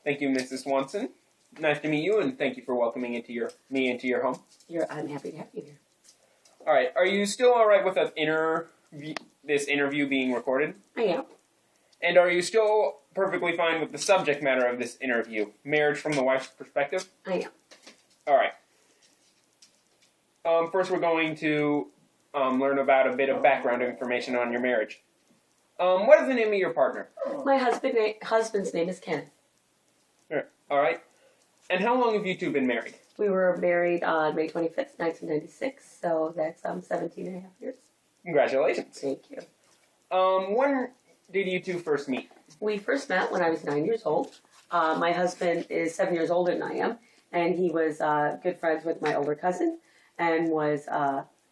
Thank you, Mrs. Swanson. Nice to meet you, and thank you for welcoming me into your home. I'm happy to have you here. All right, are you still all right with this interview being recorded? I am. And are you still perfectly fine with the subject matter of this interview, marriage from the wife's perspective? I am. All right. First, we're going to learn about a bit of background information on your marriage. What is the name of your partner? My husband's name is Ken. All right. And how long have you two been married? We were married on May 25th, 1996, so that's 17 and a half years. Congratulations. Thank you. When did you two first meet? We first met when I was 9 years old. My husband is 7 years older than I am, and he was good friends with my older cousin and was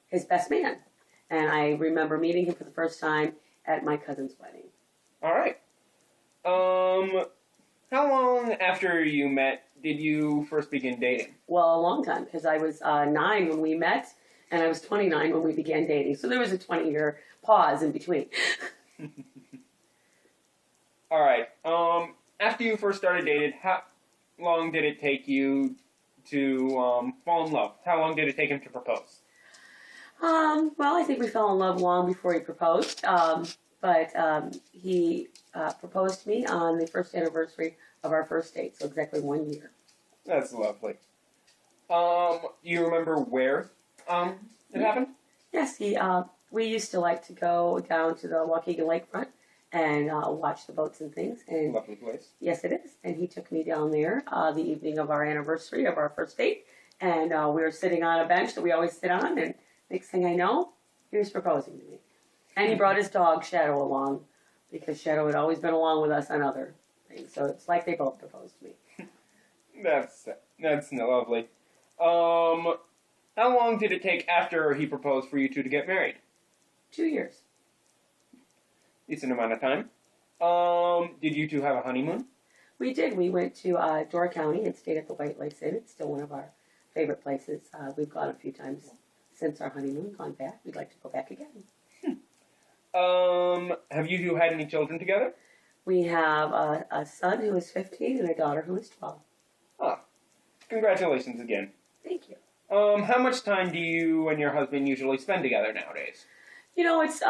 his best man. And I remember meeting him for the first time at my cousin's wedding. All right. How long after you met did you first begin dating? Well, a long time, because I was 9 when we met, and I was 29 when we began dating. So there was a 20-year pause in between. All right. After you first started dating, how long did it take you to fall in love? How long did it take him to propose? Well, I think we fell in love long before he proposed. But he proposed to me on the first anniversary of our first date, so exactly 1 year. That's lovely. Do you remember where it happened? Yes, we used to like to go down to the Waukegan lakefront and watch the boats and things. And Lovely place. yes, it is. And he took me down there the evening of our anniversary of our first date, and we were sitting on a bench that we always sit on, and next thing I know, he was proposing to me. And he brought his dog, Shadow, along, because Shadow had always been along with us on other things. So it's like they both proposed to me. That's lovely. How long did it take after he proposed for you two to get married? 2 years. Decent amount of time. Did you two have a honeymoon? We did. We went to Door County and stayed at the White Lakes Inn. It's still one of our favorite places. We've gone a few times since our honeymoon, gone back. We'd like to go back again. Have you two had any children together? We have a son who is 15 and a daughter who is 12. Ah, congratulations again. Thank you. How much time do you and your husband usually spend together nowadays? You know, it's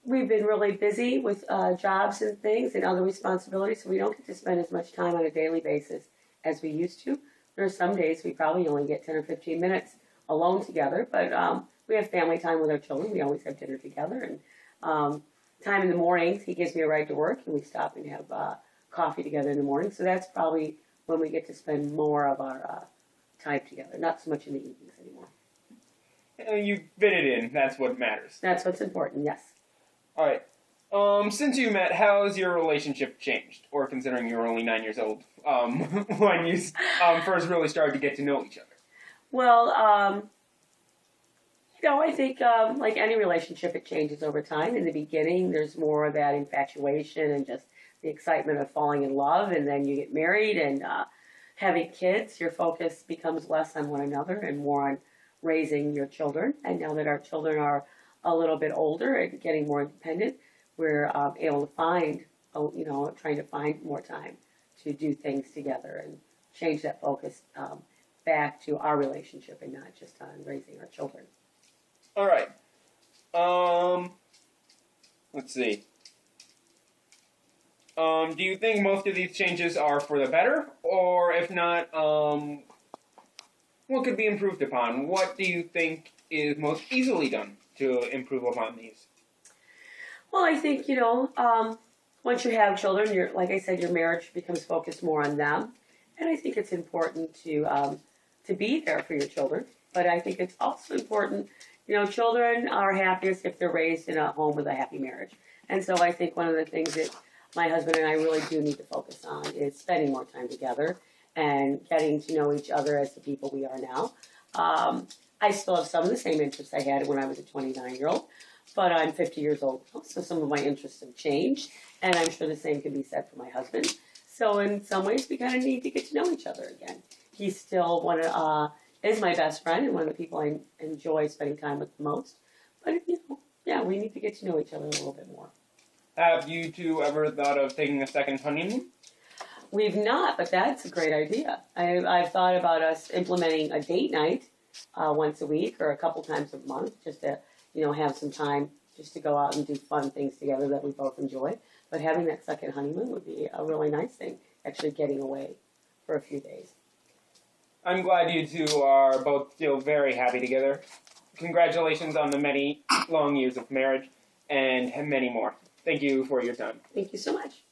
we've been really busy with jobs and things and other responsibilities, so we don't get to spend as much time on a daily basis as we used to. There are some days we probably only get 10 or 15 minutes alone together, but we have family time with our children. We always have dinner together, and time in the mornings, he gives me a ride to work, and we stop and have coffee together in the morning. So that's probably when we get to spend more of our time together, not so much in the evenings anymore. You fit it in. That's what matters. That's what's important, yes. All right. Since you met, how has your relationship changed? Or considering you were only 9 years old when you first really started to get to know each other? Well, I think like any relationship, it changes over time. In the beginning, there's more of that infatuation and just the excitement of falling in love, and then you get married and having kids, your focus becomes less on one another and more on raising your children. And now that our children are a little bit older and getting more independent, we're able to find, trying to find more time to do things together and change that focus back to our relationship and not just on raising our children. All right. Let's see. Do you think most of these changes are for the better? Or if not, what could be improved upon? What do you think is most easily done to improve upon these? Well, I think, once you have children, like I said, your marriage becomes focused more on them. And I think it's important to be there for your children. But I think it's also important, children are happiest if they're raised in a home with a happy marriage. And so I think one of the things that my husband and I really do need to focus on is spending more time together and getting to know each other as the people we are now. I still have some of the same interests I had when I was a 29-year-old, but I'm 50 years old now, so some of my interests have changed, and I'm sure the same can be said for my husband. So in some ways, we kind of need to get to know each other again. He's still is my best friend and one of the people I enjoy spending time with the most. But, we need to get to know each other a little bit more. Have you two ever thought of taking a second honeymoon? We've not, but that's a great idea. I've thought about us implementing a date night once a week or a couple times a month, just to have some time just to go out and do fun things together that we both enjoy. But having that second honeymoon would be a really nice thing. Actually, getting away for a few days. I'm glad you two are both still very happy together. Congratulations on the many long years of marriage and many more. Thank you for your time. Thank you so much.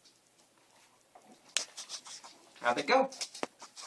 How'd it go?